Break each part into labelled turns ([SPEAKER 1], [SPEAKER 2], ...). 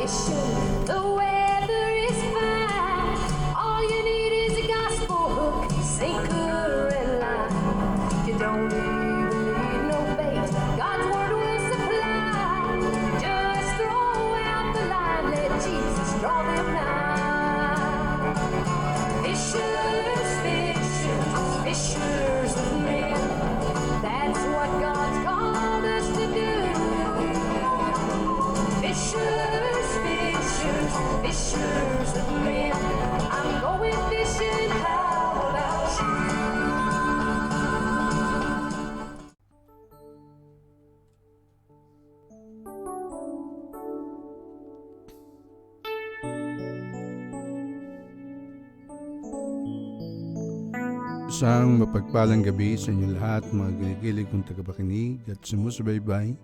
[SPEAKER 1] fishing, the weather is fine. All you need is a gospel hook, sinker and line. You don't even need no bait, God's word will supply. Just throw out the line, let Jesus draw them nigh. Fishers, fishers, fishers of men, that's what God's called us to do. Fishers, fishers, fishers of men, I'm going fishing, how about you?
[SPEAKER 2] Isang mapagpalang gabi sa inyo lahat, mga ginigilig kong tagapakinig at sumusubaybay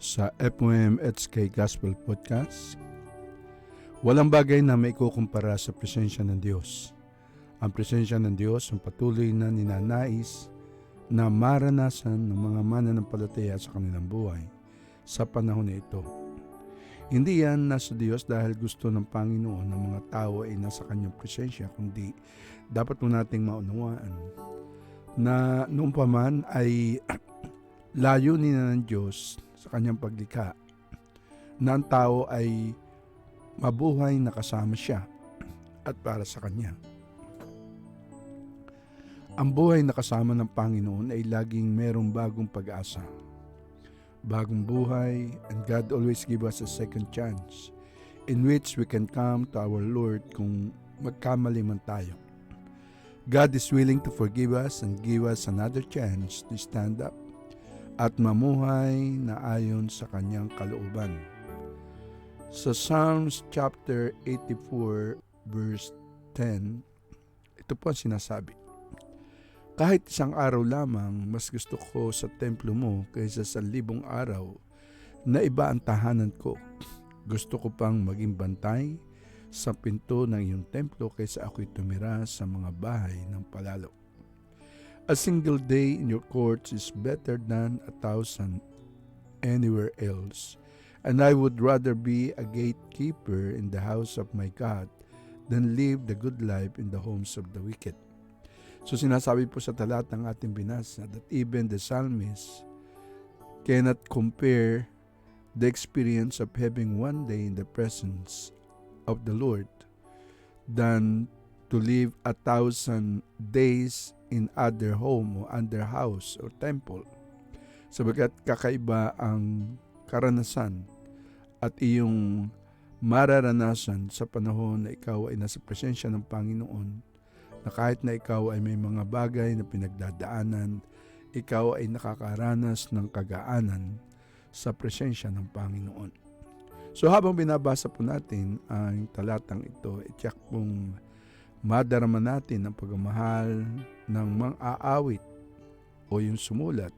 [SPEAKER 2] sa FOM@K Gospel Podcast. Walang bagay na maikukumpara sa presensya ng Diyos. Ang presensya ng Diyos ang patuloy na ninanais na maranasan ng mga mananampalataya sa kanilang buhay sa panahon na ito. Hindi yan nasa Diyos dahil gusto ng Panginoon ng mga tao ay nasa kanyang presensya, kundi dapat po nating maunawaan na noong pa man ay layunin na ng Diyos sa kanyang paglikha na ang tao ay mabuhay na kasama siya at para sa kanya. Ang buhay na kasama ng Panginoon ay laging merong bagong pag-asa, bagong buhay, and God always give us a second chance in which we can come to our Lord kung magkamali man tayo. God is willing to forgive us and give us another chance to stand up at mamuhay na ayon sa kanyang kalooban. Sa Psalms chapter 84 verse 10, ito po ang sinasabi: kahit isang araw lamang, mas gusto ko sa templo mo kaysa sa 1,000 araw na iba ang tahanan ko. Gusto ko pang maging bantay sa pinto ng iyong templo kaysa ako'y tumira sa mga bahay ng palalo. A single day in your courts is better than 1,000 anywhere else, and I would rather be a gatekeeper in the house of my God than live the good life in the homes of the wicked. So sinasabi po sa talatang ating binasa that even the psalmist cannot compare the experience of having one day in the presence of the Lord than to live 1,000 days in other home or under house or temple. Sabagat kakaiba ang karanasan at iyong mararanasan sa panahon na ikaw ay nasa presensya ng Panginoon, na kahit na ikaw ay may mga bagay na pinagdadaanan, ikaw ay nakakaranas ng kagaanan sa presensya ng Panginoon. So habang binabasa po natin ang talatang ito, itiyak pong madarama natin ang pagmamahal ng mang-aawit o yung sumulat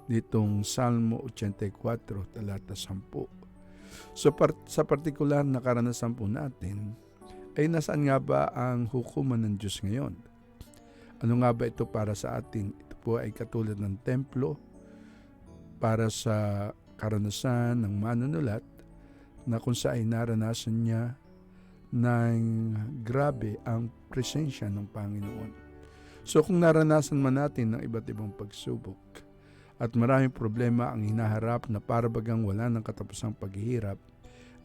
[SPEAKER 2] nitong Salmo 84, talata 10. So sa partikular na karanasan po natin, ay nasaan nga ba ang hukuman ng Diyos ngayon? Ano nga ba ito para sa atin? Ito po ay katulad ng templo para sa karanasan ng manunulat na kung saan naranasan niya ng grabe ang presensya ng Panginoon. So kung naranasan man natin ng iba't ibang pagsubok at maraming problema ang hinaharap na para bagang wala ng katapusang paghihirap,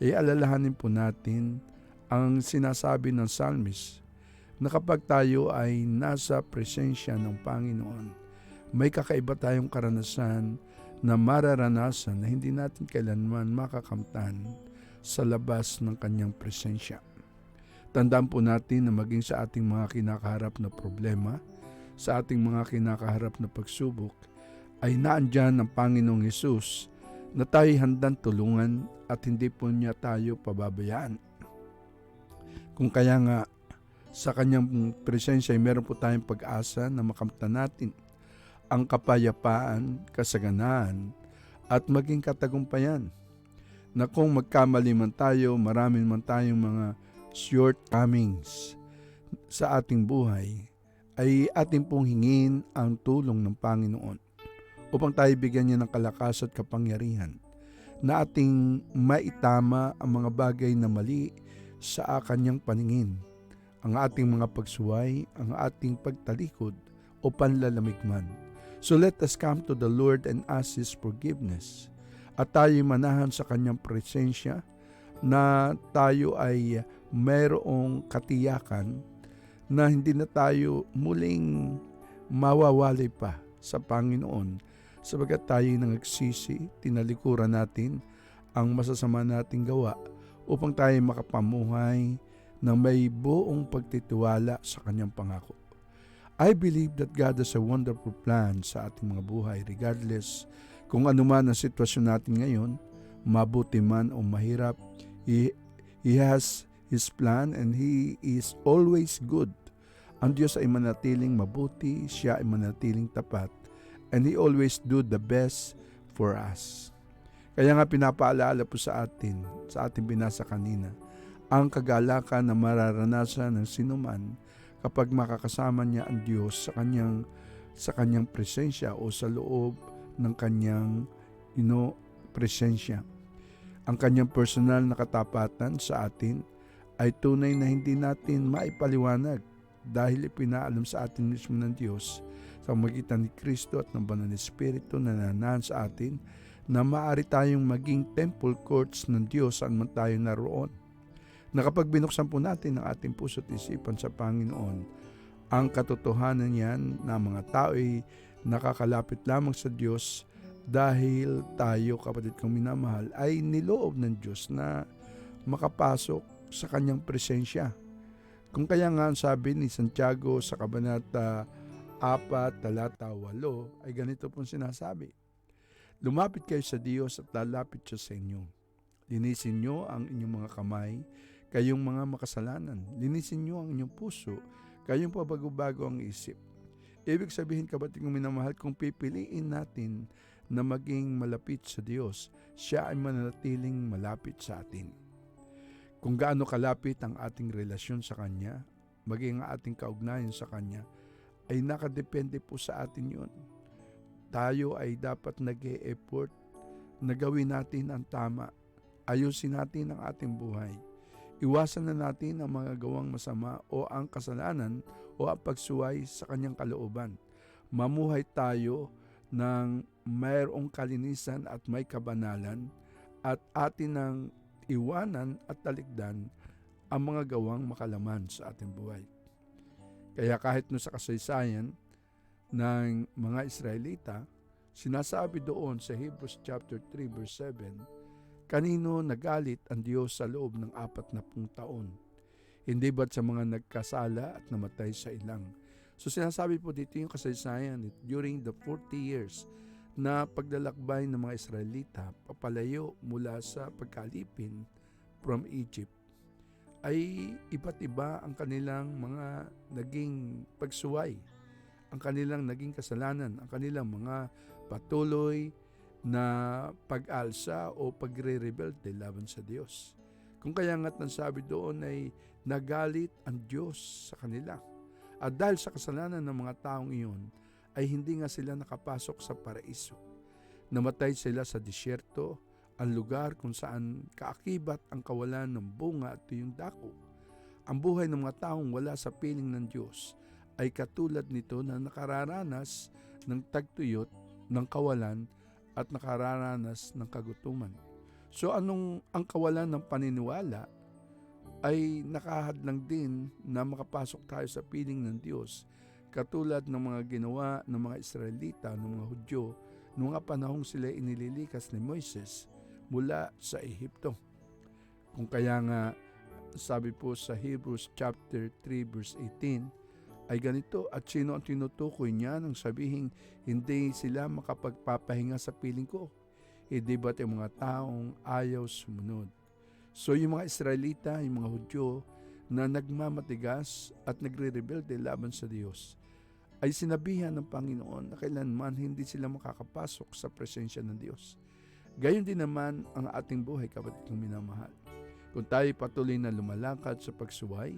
[SPEAKER 2] ay alalahanin po natin ang sinasabi ng psalmist na kapag tayo ay nasa presensya ng Panginoon, may kakaiba tayong karanasan na mararanasan na hindi natin kailanman makakamtan sa labas ng kanyang presensya. Tandaan po natin na maging sa ating mga kinakaharap na problema, sa ating mga kinakaharap na pagsubok, ay naandyan ang Panginoong Hesus na tayo handang tulungan at hindi po niya tayo pababayaan. Kung kaya nga sa kanyang presensya ay meron po tayong pag-asa na makamtan natin ang kapayapaan, kasaganaan at maging katagumpayan, na kung magkamali man tayo, marami man tayong mga shortcomings sa ating buhay, ay ating pong hingin ang tulong ng Panginoon upang tayo bigyan niya ng kalakas at kapangyarihan na ating maitama ang mga bagay na mali sa kanyang paningin, ang ating mga pagsuway, ang ating pagtalikod o panlalamig man. So let us come to the Lord and ask His forgiveness at tayo manahan sa kanyang presensya na tayo ay mayroong katiyakan na hindi na tayo muling mawawalay pa sa Panginoon sabagat tayo nagsisi, tinalikuran natin ang masasama nating gawa upang tayo makapamuhay ng may buong pagtitiwala sa kanyang pangako. I believe that God has a wonderful plan sa ating mga buhay regardless kung ano man ang sitwasyon natin ngayon, mabuti man o mahirap. He has His plan and He is always good. Ang Diyos ay manatiling mabuti, Siya ay manatiling tapat, and He always do the best for us. Kaya nga pinapaalala po sa ating binasa kanina, ang kagalakan na mararanasan ng sinuman kapag makakasama niya ang Diyos sa kanyang presensya o sa loob ng kanyang presensya. Ang kanyang personal na katapatan sa atin ay tunay na hindi natin maipaliwanag dahil ipinaalam sa atin mismo ng Diyos sa magitan ni Kristo at ng Banal na Espiritu na nananahan sa atin na maaari tayong maging temple courts ng Diyos saan man tayo naroon. Na kapag binuksan po natin ang ating puso at isipan sa Panginoon, ang katotohanan niyan na mga tao ay nakakalapit lamang sa Diyos dahil tayo, kapatid kong minamahal, ay niloob ng Diyos na makapasok sa kanyang presensya. Kung kaya nga sabi ni Santiago sa Kabanata 4, talata 8, ay ganito pong sinasabi, lumapit kayo sa Diyos at lalapit siya sa inyo. Linisin nyo ang inyong mga kamay, kayong mga makasalanan. Linisin nyo ang inyong puso, kayong pabago-bago ang isip. Ibig sabihin, kapatid kong minamahal, kung pipiliin natin na maging malapit sa Diyos, siya ay mananatiling malapit sa atin. Kung gaano kalapit ang ating relasyon sa Kanya, maging ang ating kaugnayan sa Kanya, ay nakadepende po sa atin yun. Tayo ay dapat nag-e-effort na gawin natin ang tama. Ayusin natin ang ating buhay. Iwasan na natin ang mga gawang masama o ang kasalanan o ang pagsuway sa Kanyang kalooban. Mamuhay tayo ng mayroong kalinisan at may kabanalan at atin ng iwanan at talikdan ang mga gawang makalaman sa ating buhay. Kaya kahit no sa kasaysayan ng mga Israelita, sinasabi doon sa Hebrews chapter 3 verse 7, kanino nagalit ang Diyos sa loob ng 40 taon? Hindi ba't sa mga nagkasala at namatay sa ilang? So sinasabi po dito yung kasaysayan during the 40 years na paglalakbay ng mga Israelita papalayo mula sa pagkalipin from Egypt, ay iba't iba ang kanilang mga naging pagsuway, ang kanilang naging kasalanan, ang kanilang mga patuloy na pag-alsa o pagre-rebelde laban sa Diyos. Kung kaya nga't nasabi doon ay nagalit ang Diyos sa kanila. At dahil sa kasalanan ng mga taong iyon, ay hindi nga sila nakapasok sa paraiso. Namatay sila sa disyerto, ang lugar kung saan kaakibat ang kawalan ng bunga at tuyong dako. Ang buhay ng mga taong wala sa piling ng Diyos ay katulad nito na nakararanas ng tagtuyot, ng kawalan at nakararanas ng kagutuman. So ang kawalan ng paniniwala ay nakahadlang din na makapasok tayo sa piling ng Diyos, katulad ng mga ginawa ng mga Israelita, ng mga Hudyo, noong mga panahong sila inililikas ni Moises mula sa Ehipto. Kung kaya nga sabi po sa Hebrews chapter 3 verse 18 ay ganito, at sino ang tinutukoy niya nang sabihin hindi sila makapagpapahinga sa piling ko? Hindi ba't yung mga taong ayaw sumunod? So yung mga Israelita, yung mga Hudyo na nagmamatigas at nagre-rebelde laban sa Diyos, ay sinabihan ng Panginoon na kailanman hindi sila makakapasok sa presensya ng Diyos. Gayon din naman ang ating buhay, kapatid kong minamahal. Kung tayo patuloy na lumalakad sa pagsuway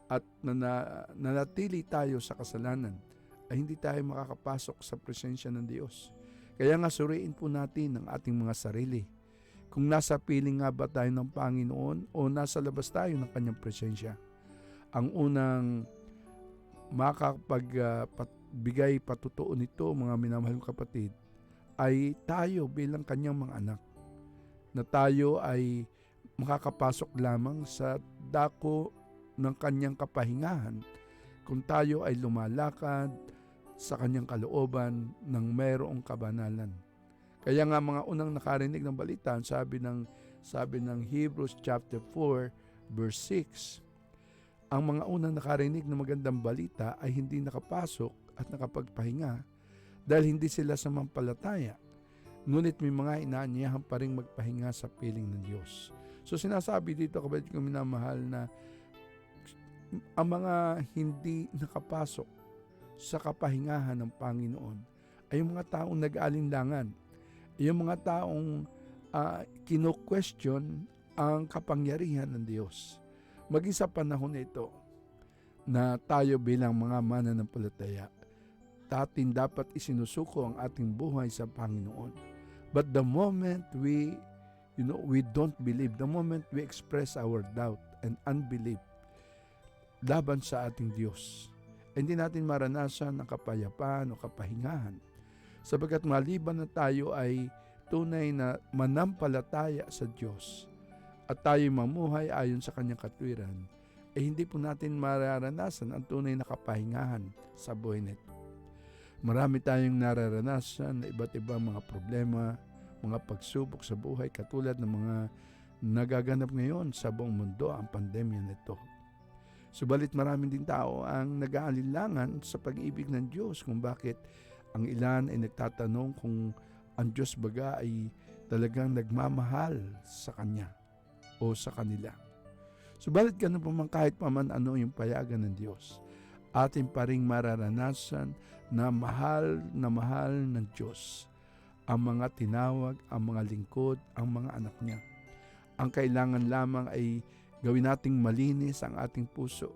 [SPEAKER 2] at nanatili tayo sa kasalanan, ay hindi tayo makakapasok sa presensya ng Diyos. Kaya nga suriin po natin ang ating mga sarili. kung nasa piling nga ba tayo ng Panginoon o nasa labas tayo ng kanyang presensya. Ang unang makapagbigay patutuo nito, mga minamahal kong kapatid, ay tayo bilang kanyang mga anak, na tayo ay makakapasok lamang sa dako ng kanyang kapahingahan kung tayo ay lumalakad sa kanyang kalooban ng mayroong kabanalan. Kaya nga mga unang nakarinig ng balita, sabi ng Hebrews chapter 4 verse 6, ang mga unang nakarinig ng magandang balita ay hindi nakapasok at nakapagpahinga dahil hindi sila samampalataya. Ngunit may mga inaanyayahan pa rin magpahinga sa piling ng Diyos. So sinasabi dito, kapatid ko minamahal, na ang mga hindi nakapasok sa kapahingahan ng Panginoon ay yung mga taong nag-aalinlangan, yung mga taong kino-question ang kapangyarihan ng Diyos. Maging sa panahon na ito na tayo bilang mga mananampalataya, atin dapat isinusuko ang ating buhay sa Panginoon. But the moment we don't believe, the moment we express our doubt and unbelief laban sa ating Diyos, hindi natin maranasan ang kapayapaan o kapahingahan, sapagkat maliban na tayo ay tunay na manampalataya sa Diyos at tayo mamuhay ayon sa kanyang katwiran, hindi po natin mararanasan ang tunay na kapahingahan sa buhay nito. Marami tayong nararanasan na iba't ibang mga problema, mga pagsubok sa buhay, katulad ng mga nagaganap ngayon sa buong mundo, ang pandemya nito. Subalit maraming din tao ang nag-aalinlangan sa pag-ibig ng Diyos, kung bakit ang ilan ay nagtatanong kung ang Diyos baga ay talagang nagmamahal sa Kanya o sa kanila. Subalit ganun pa man, kahit pa man ano yung payagan ng Diyos, atin pa ring mararanasan na mahal ng Diyos ang mga tinawag, ang mga lingkod, ang mga anak niya. Ang kailangan lamang ay gawin nating malinis ang ating puso.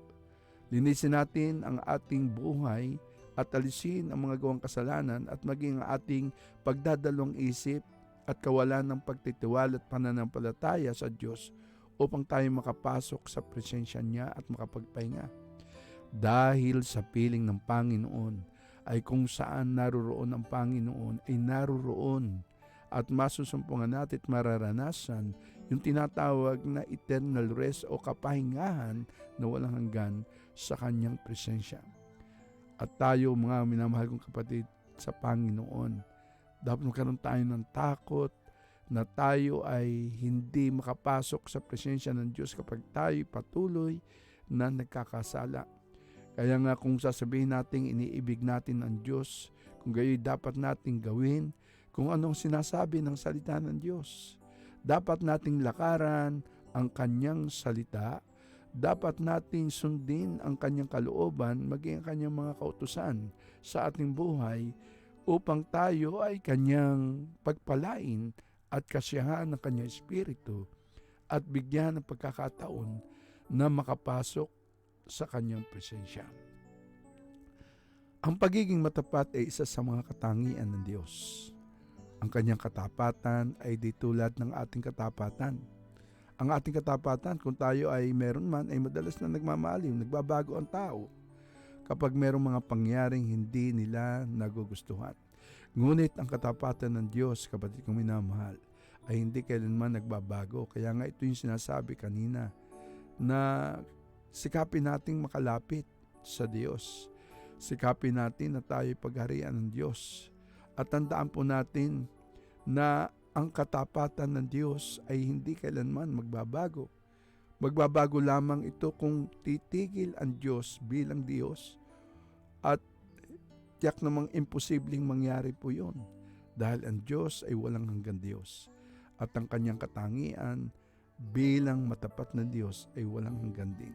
[SPEAKER 2] Linisin natin ang ating buhay at alisin ang mga gawang kasalanan at maging ang ating pagdadalawang isip at kawalan ng pagtitiwala at pananampalataya sa Diyos upang tayo makapasok sa presensya niya at makapagpahinga. Dahil sa piling ng Panginoon ay kung saan naruroon ang Panginoon ay naruroon, at masusumpungan natin at mararanasan yung tinatawag na eternal rest o kapahingahan na walang hanggan sa kanyang presensya. At tayo, mga minamahal kong kapatid sa Panginoon, dapat magkaroon tayo ng takot na tayo ay hindi makapasok sa presensya ng Diyos kapag tayo patuloy na nagkakasala. Kaya nga kung sasabihin natin iniibig natin ang Diyos, kung gayoy dapat nating gawin kung anong sinasabi ng salita ng Diyos. Dapat nating lakaran ang kanyang salita, dapat nating sundin ang kanyang kalooban, maging ang kanyang mga kautusan sa ating buhay upang tayo ay kanyang pagpalain at kasiyahan ng kanyang espiritu at bigyan ng pagkakataon na makapasok sa kanyang presensya. Ang pagiging matapat ay isa sa mga katangian ng Diyos. Ang kanyang katapatan ay di tulad ng ating katapatan. Ang ating katapatan, kung tayo ay meron man, ay madalas na nagmamalim, nagbabago ang tao kapag merong mga pangyaring hindi nila nagugustuhan. Ngunit ang katapatan ng Diyos, kapatid kong minamahal, ay hindi kailanman nagbabago. Kaya nga ito yung sinasabi kanina, na sikapin nating makalapit sa Diyos. Sikapin natin na tayo pagharian ng Diyos. At tandaan po natin na ang katapatan ng Diyos ay hindi kailanman magbabago. Magbabago lamang ito kung titigil ang Diyos bilang Diyos, at tiyak namang imposibleng mangyari po yun. Dahil ang Diyos ay walang hanggang Diyos. At ang kanyang katangian bilang matapat na Diyos ay walang hanggan din.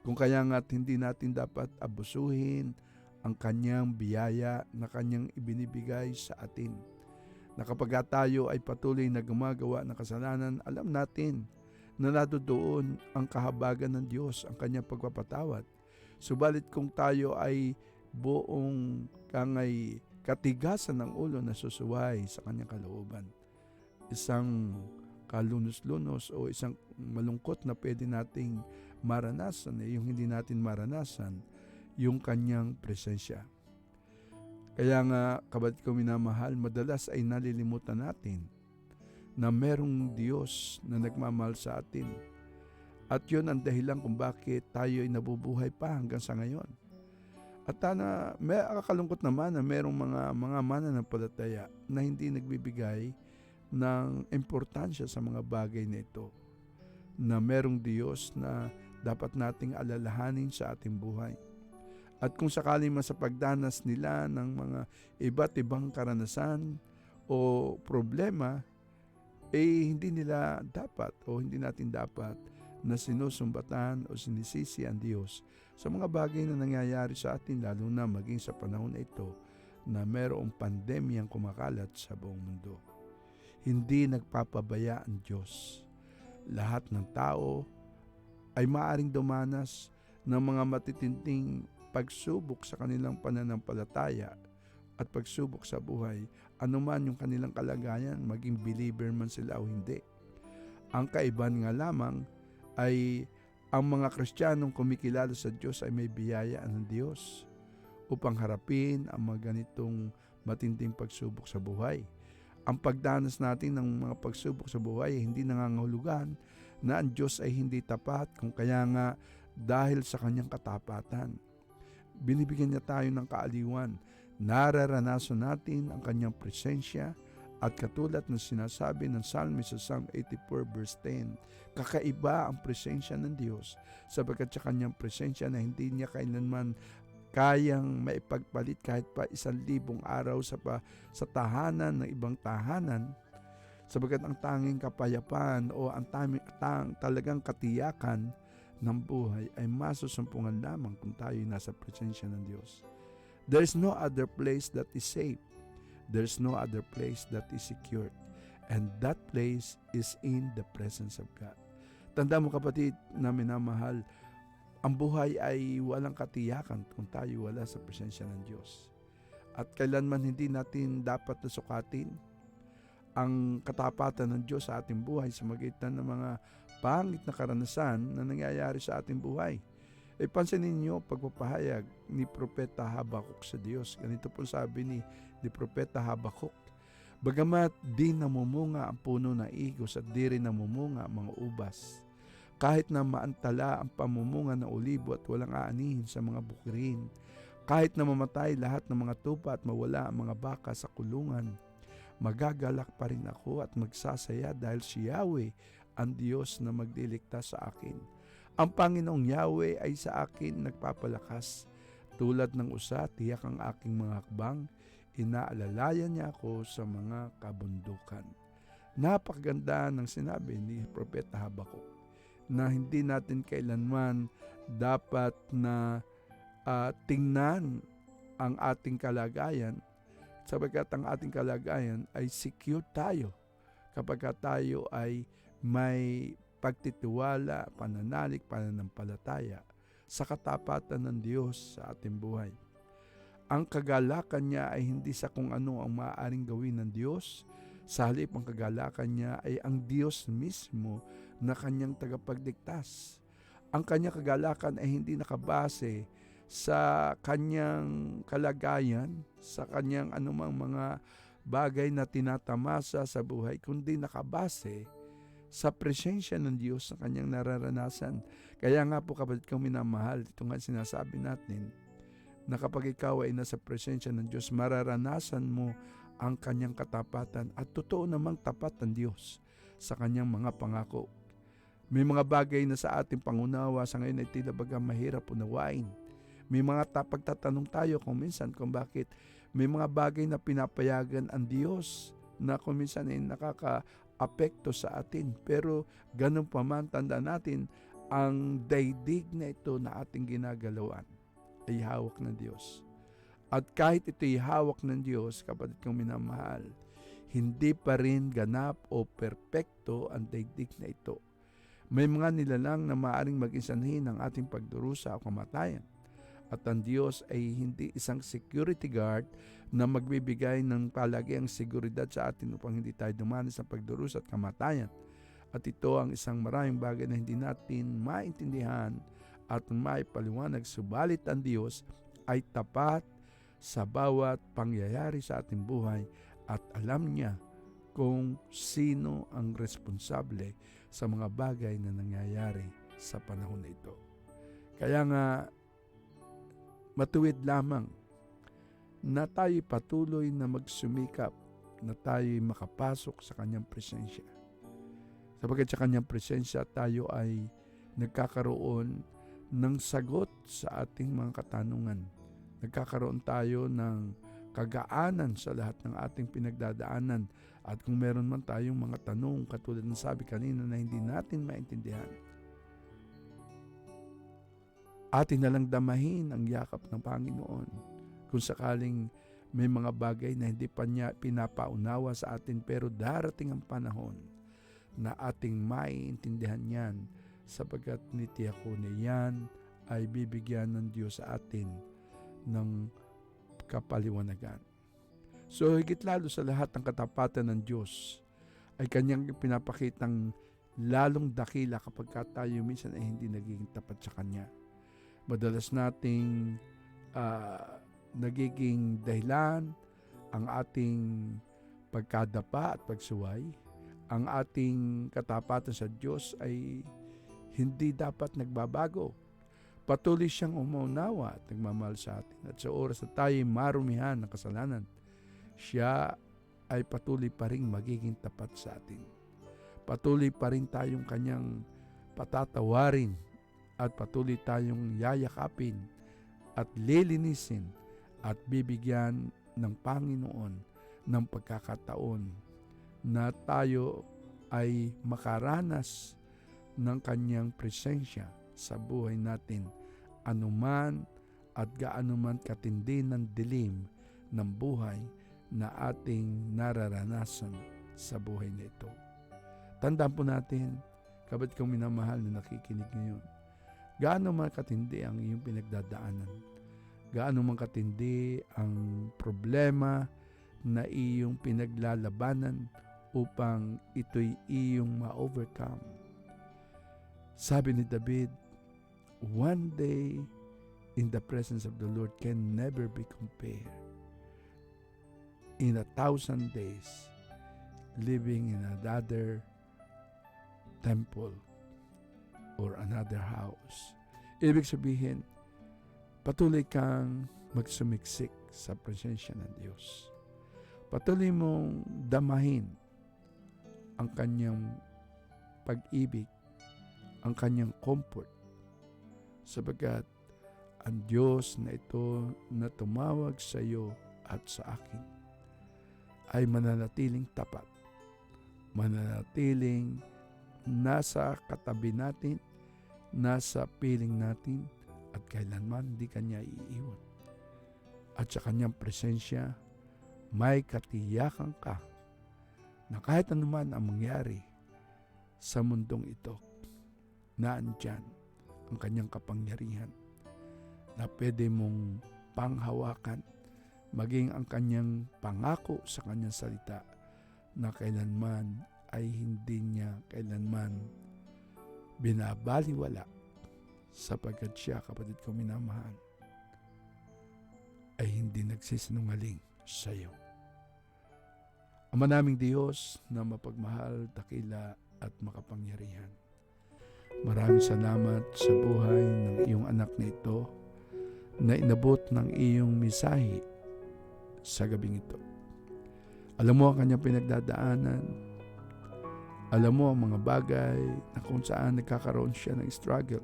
[SPEAKER 2] Kung kaya nga't hindi natin dapat abusuhin ang kanyang biyaya na kanyang ibinibigay sa atin. Na kapag tayo ay patuloy na gumagawa ng kasalanan, alam natin na nadoon ang kahabagan ng Diyos, ang kanyang pagpapatawad. Subalit kung tayo ay buong katigasan ng ulo na susuway sa kanyang kalooban, isang kalunos-lunos o isang malungkot na pwede nating maranasan, yung hindi natin maranasan yung kanyang presensya. Kaya nga, kapatid ko minamahal, madalas ay nalilimutan natin na merong Diyos na nagmamahal sa atin. At yun ang dahilan kung bakit tayo ay nabubuhay pa hanggang sa ngayon. At may kakalungkot naman na merong mga mananampalataya na hindi nagbibigay ng importansya sa mga bagay na ito. Na merong Diyos na dapat nating alalahanin sa ating buhay. At kung sakali man sa pagdanas nila ng mga iba't ibang karanasan o problema, hindi nila dapat o hindi natin dapat na sinusumbatan o sinisisi ang Diyos sa mga bagay na nangyayari sa atin, lalo na maging sa panahon na ito na mayroong pandemyang kumakalat sa buong mundo. Hindi nagpapabaya ang Diyos. Lahat ng tao ay maaaring dumanas ng mga matitinding pagsubok sa kanilang pananampalataya at pagsubok sa buhay, anuman yung kanilang kalagayan, maging believer man sila o hindi. Ang kaibahan nga lamang ay ang mga Kristiyanong kumikilala sa Diyos ay may biyaya ng Diyos upang harapin ang mga ganitong matinding pagsubok sa buhay. Ang pagdanas natin ng mga pagsubok sa buhay ay hindi nangangahulugan na ang Diyos ay hindi tapat, kung kaya nga dahil sa kanyang katapatan. Binibigyan niya tayo ng kaaliwan. Nararanasan natin ang kanyang presensya at katulad ng sinasabi ng Psalmist sa Psalm 84 verse 10, kakaiba ang presensya ng Diyos sapagkat sa kanyang presensya na hindi niya kailanman kayang maipagpalit kahit pa 1,000 araw sa tahanan ng ibang tahanan, sapagkat ang tanging kapayapaan o ang talagang katiyakan ng buhay ay masusumpungan lamang kung tayo nasa presensya ng Diyos. There is no other place that is safe. There is no other place that is secured. And that place is in the presence of God. Tanda mo kapatid na minamahal, ang buhay ay walang katiyakan kung tayo wala sa presensya ng Diyos. At kailanman hindi natin dapat nasukatin ang katapatan ng Diyos sa ating buhay sa magitan ng mga pangit na karanasan na nangyayari sa ating buhay. Pansinin niyo pagpapahayag ni Propeta Habakuk sa Diyos. Ganito po sabi ni Propeta Habakuk, bagamat di namumunga ang puno ng igos at di rin namumunga ang mga ubas, kahit na maantala ang pamumunga ng olibo at walang aanihin sa mga bukirin, kahit na mamatay lahat ng mga tupa at mawala ang mga baka sa kulungan, magagalak pa rin ako at magsasaya dahil si Yahweh ang Diyos na magliligtas sa akin. Ang Panginoong Yahweh ay sa akin nagpapalakas. Tulad ng usa, tiyak ang aking mga hakbang. Inaalalayan niya ako sa mga kabundukan. Napakaganda ng sinabi ni Propeta Habakuk na hindi natin kailanman dapat na tingnan ang ating kalagayan, sapagkat ang ating kalagayan ay secure tayo kapag tayo ay may pagtitiwala, pananalig, pananampalataya sa katapatan ng Diyos sa ating buhay. Ang kagalakan niya ay hindi sa kung ano ang maaaring gawin ng Diyos. Sa halip, ang kagalakan niya ay ang Diyos mismo na kanyang tagapagligtas. Ang kanyang kagalakan ay hindi nakabase sa kanyang kalagayan, sa kanyang anumang mga bagay na tinatamasa sa buhay, kundi nakabase sa presensya ng Diyos na kanyang nararanasan. Kaya nga po kapatid kong minamahal, ito nga sinasabi natin, na kapag ikaw ay nasa presensya ng Diyos, mararanasan mo ang kanyang katapatan at totoo namang tapat ng Diyos sa kanyang mga pangako. May mga bagay na sa ating pangunawa sa ngayon ay tila baga mahirap unawain. May mga pagtatanong tayo kung minsan kung bakit may mga bagay na pinapayagan ang Diyos na kung minsan ay nakaka-apekto sa atin. Pero ganun pa man, tanda natin, ang daigdig na ito na ating ginagalawan ay hawak ng Diyos. At kahit ito'y hawak ng Diyos, kapatid kong minamahal, hindi pa rin ganap o perpekto ang daigdig na ito. May mga nilalang na maaaring maging sanhi ng ating pagdurusa o kamatayan. At ang Diyos ay hindi isang security guard na magbibigay ng palagiang seguridad sa atin upang hindi tayo dumanas sa pagdurusa at kamatayan. At ito ang isang maraming bagay na hindi natin maintindihan at maipaliwanag. Subalit ang Diyos ay tapat sa bawat pangyayari sa ating buhay at alam niya kung sino ang responsable sa mga bagay na nangyayari sa panahon na ito. Kaya nga, matuwid lamang na tayo patuloy na magsumikap, na tayo makapasok sa kanyang presensya. Sapagkat sa kanyang presensya tayo ay nagkakaroon ng sagot sa ating mga katanungan. Nagkakaroon tayo ng kagaanan sa lahat ng ating pinagdadaanan. At kung meron man tayong mga tanong, katulad ng sabi kanina na hindi natin maintindihan, atin na lang damahin ang yakap ng Panginoon. Kung sakaling may mga bagay na hindi pa niya pinapaunawa sa atin, pero darating ang panahon na ating maiintindihan yan, sapagkat nitiyak ko na yan ay bibigyan ng Diyos sa atin ng kapaliwanagan. So higit lalo sa lahat, ang katapatan ng Diyos ay kanyang pinapakitang lalong dakila kapag tayo minsan ay hindi nagiging tapat sa Kanya. Madalas nating nagiging dahilan ang ating pagkadapa at pagsuway. Ang ating katapatan sa Diyos ay hindi dapat nagbabago. Patuloy siyang umuunawa at nagmamahal sa atin. At sa oras na tayo marumihan ng kasalanan, siya ay patuloy pa rin magiging tapat sa atin. Patuloy pa rin tayong kanyang patatawarin at patuloy tayong yayakapin at lilinisin at bibigyan ng Panginoon ng pagkakataon na tayo ay makaranas ng kanyang presensya sa buhay natin, anuman at gaano man katindi ng dilim ng buhay na ating nararanasan sa buhay na ito. Tandaan po natin, kapatid kong minamahal na nakikinig ngayon, gaano man katindi ang iyong pinagdadaanan, gaano man katindi ang problema na iyong pinaglalabanan upang ito'y iyong ma-overcome. Sabi ni David, one day in the presence of the Lord can never be compared. In 1,000 days, living in another temple or another house. Ibig sabihin, patuloy kang magsumiksik sa presensya ng Diyos. Patuloy mong damahin ang kanyang pag-ibig, ang kanyang comfort, sapagkat ang Diyos na ito na tumawag sa iyo at sa akin ay mananatiling tapat, mananatiling nasa katabi natin, nasa piling natin, at kailanman hindi kanya iiwan. At sa kanyang presensya, may katiyakan ka na kahit anuman ang mangyari sa mundong ito, na andyan ang kanyang kapangyarihan na pwede mong panghawakan, maging ang kanyang pangako sa kanyang salita na kailanman ay hindi niya kailanman binabaliwala, sapagkat siya, kapatid ko minamahal, ay hindi nagsisinungaling sa iyo. Ama naming Diyos na mapagmahal, dakila at makapangyarihan, maraming salamat sa buhay ng iyong anak na ito na inabot ng iyong misahe sa gabing ito. Alam mo ang kanyang pinagdadaanan. Alam mo ang mga bagay na kung saan nagkakaroon siya ng struggle.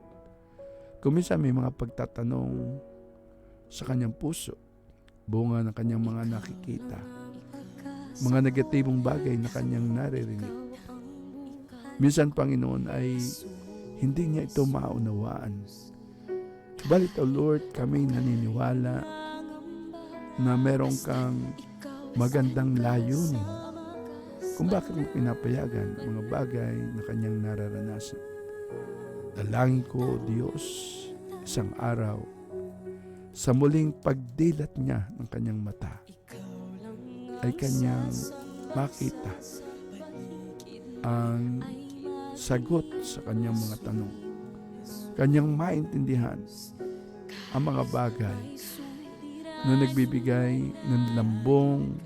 [SPEAKER 2] Kung minsan may mga pagtatanong sa kanyang puso, bunga ng kanyang mga nakikita, mga negatibong bagay na kanyang naririnig. Minsan, Panginoon, ay hindi niya ito maunawaan. Balit, O Lord, kami naniniwala na meron kang magandang layunin kung bakit mo pinapayagan mga bagay na kanyang nararanasan. Dalangin ko, O Diyos, isang araw, sa muling pagdilat niya ng kanyang mata, ay kanyang makita ang sagot sa kanyang mga tanong. Kanyang maintindihan ang mga bagay na nagbibigay ng lambong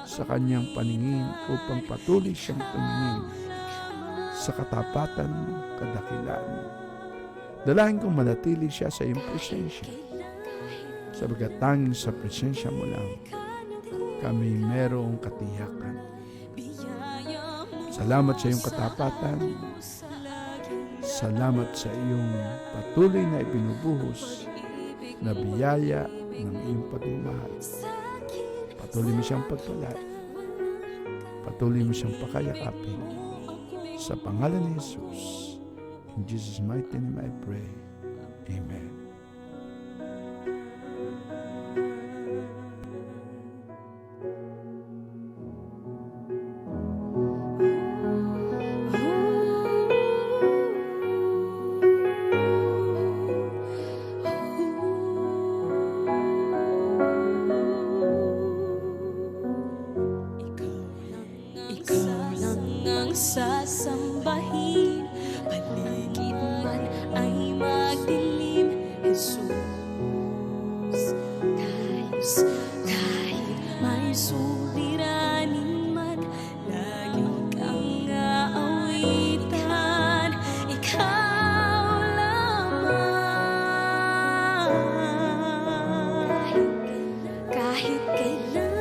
[SPEAKER 2] sa kanyang paningin upang patuloy siyang tumingin sa katapatan, kadakilaan. Dalangin kong manatili siya sa iyong presensya, sabagat tanging sa presensya mo lang kami merong katiyakan. Salamat sa iyong katapatan. Salamat sa iyong patuloy na ibinubuhos na biyaya ng iyong pagmamahal. Patuloy mo siyang pagpalat. Patuloy mo siyang pakayakapin. Sa pangalan ni Jesus. In Jesus' mighty name I pray. Amen.
[SPEAKER 3] Sasambahin, paligid man ay magdilim, Jesus. Kahit may suliranin man, lagi kang aawitan, ikaw lamang. Kahit kailan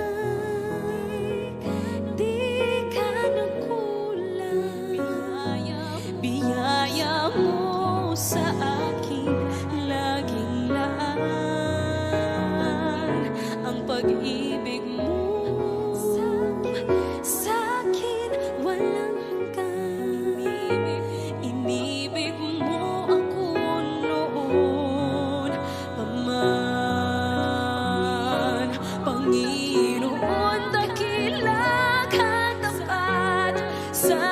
[SPEAKER 3] biyaya mo sa akin laging laan, ang pag-ibig mo sa akin walang hanggan. Inibig mo ako noon pa man, Panginoon, dakila ka tapat sa